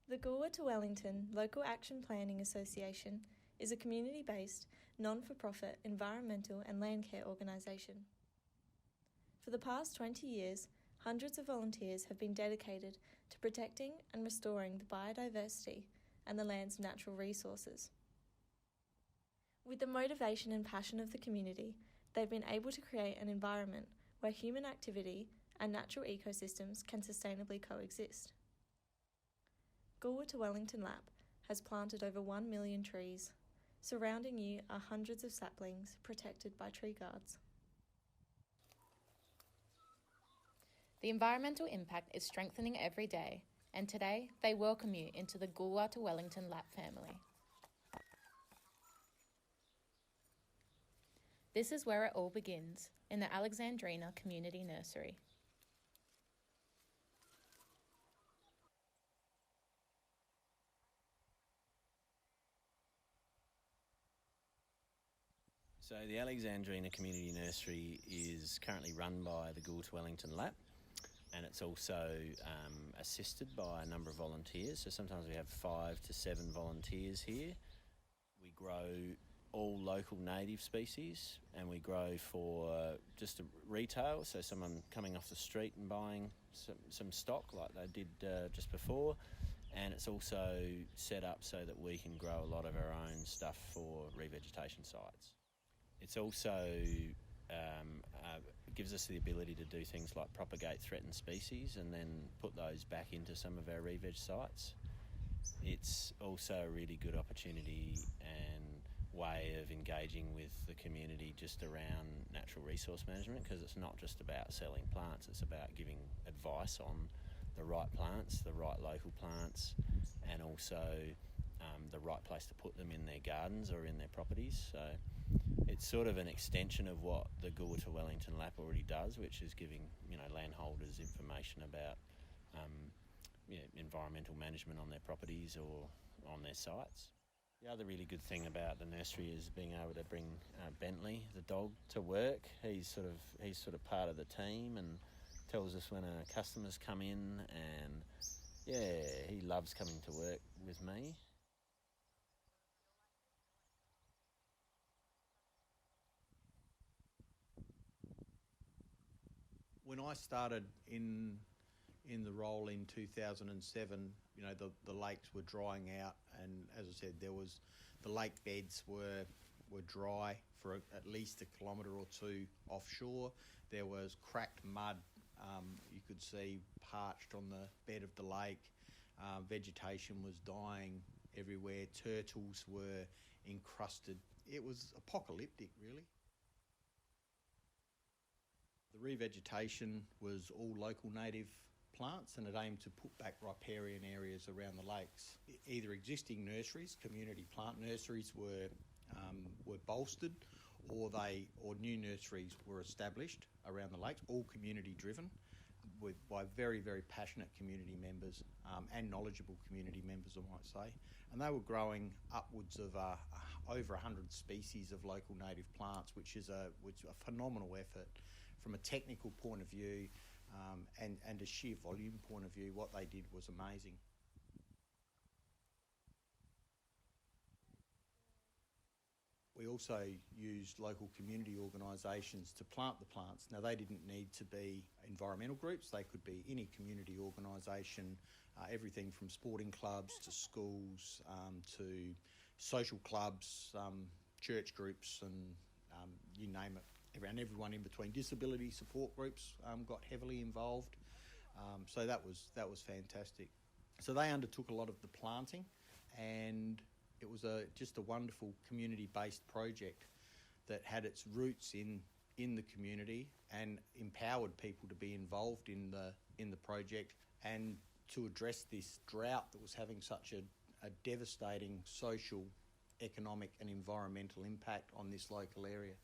The Gwlap to Wellington Local Action Planning Association is a community-based, non-for-profit environmental and land care organisation. For the past 20 years, hundreds of volunteers have been dedicated to protecting and restoring the biodiversity and the land's natural resources. With the motivation and passion of the community, they've been able to create an environment where human activity and natural ecosystems can sustainably coexist. Gwlap to Wellington Lap has planted over 1 million trees. Surrounding you are hundreds of saplings protected by tree guards. The environmental impact is strengthening every day, and today they welcome you into the Gwlap to Wellington Lap family. This is where it all begins, in the Alexandrina Community Nursery. So the Alexandrina Community Nursery is currently run by the Gwlap to Wellington Lap, and it's also assisted by a number of volunteers. So sometimes we have 5 to 7 volunteers here. We grow all local native species, and we grow for just a retail, so someone coming off the street and buying some stock like they did just before. And it's also set up so that we can grow a lot of our own stuff for revegetation sites. It's also gives us the ability to do things like propagate threatened species and then put those back into some of our re-veg sites. It's also a really good opportunity and way of engaging with the community just around natural resource management, because it's not just about selling plants, it's about giving advice on the right plants, the right local plants, and also the right place to put them in their gardens or in their properties. So it's sort of an extension of what the Gwlap to Wellington Lap already does, which is giving landholders information about environmental management on their properties or on their sites. The other really good thing about the nursery is being able to bring Bentley, the dog, to work. He's sort of part of the team and tells us when our customers come in, and he loves coming to work with me. When I started in the role in 2007, the lakes were drying out, and as I said, the lake beds were dry for at least 1 kilometre or 2 offshore. There was cracked mud, you could see parched on the bed of the lake. Vegetation was dying everywhere. Turtles were encrusted. It was apocalyptic, really. The revegetation was all local native plants, and it aimed to put back riparian areas around the lakes. Either existing nurseries, community plant nurseries, were bolstered, or new nurseries were established around the lakes, all community driven, by very, very passionate community members and knowledgeable community members, I might say. And they were growing upwards of over 100 species of local native plants, which is a phenomenal effort from a technical point of view and a sheer volume point of view. What they did was amazing. We also used local community organisations to plant the plants. Now, they didn't need to be environmental groups. They could be any community organisation, everything from sporting clubs to schools to social clubs, church groups, and you name it. Everyone in between. Disability support groups got heavily involved. So that was fantastic. So they undertook a lot of the planting, and it was just a wonderful community-based project that had its roots in the community and empowered people to be involved in the project and to address this drought that was having such a devastating social, economic and environmental impact on this local area.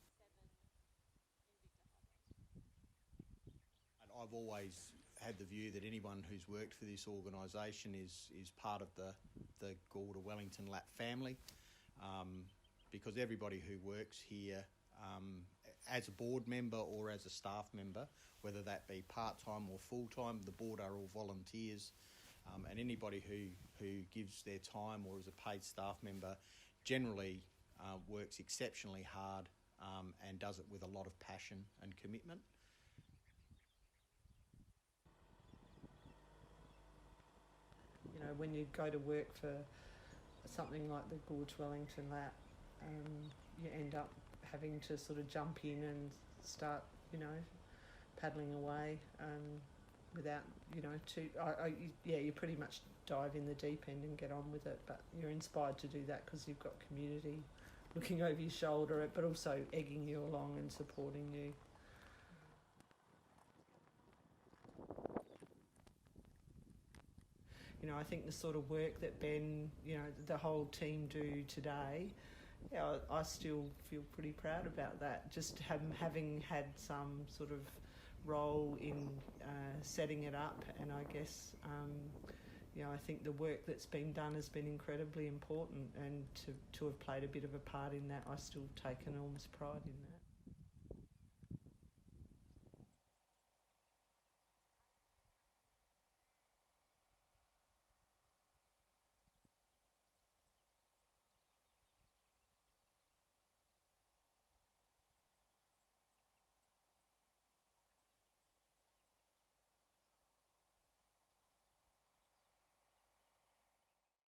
And I've always had the view that anyone who's worked for this organisation is part of the Gwlap to Wellington Lap family, because everybody who works here as a board member or as a staff member, whether that be part-time or full-time, the board are all volunteers, And anybody who gives their time or is a paid staff member generally works exceptionally hard and does it with a lot of passion and commitment. You know, when you go to work for something like the Gorge Wellington Lap, you end up having to sort of jump in and start, you know, paddling away without, you know, you pretty much dive in the deep end and get on with it. But you're inspired to do that because you've got community looking over your shoulder, but also egging you along and supporting you. You know, I think the sort of work that Ben, you know, the whole team do today, yeah, I still feel pretty proud about that. Just having had some sort of role in setting it up, and I guess, you know, I think the work that's been done has been incredibly important, and to have played a bit of a part in that, I still take enormous pride in that.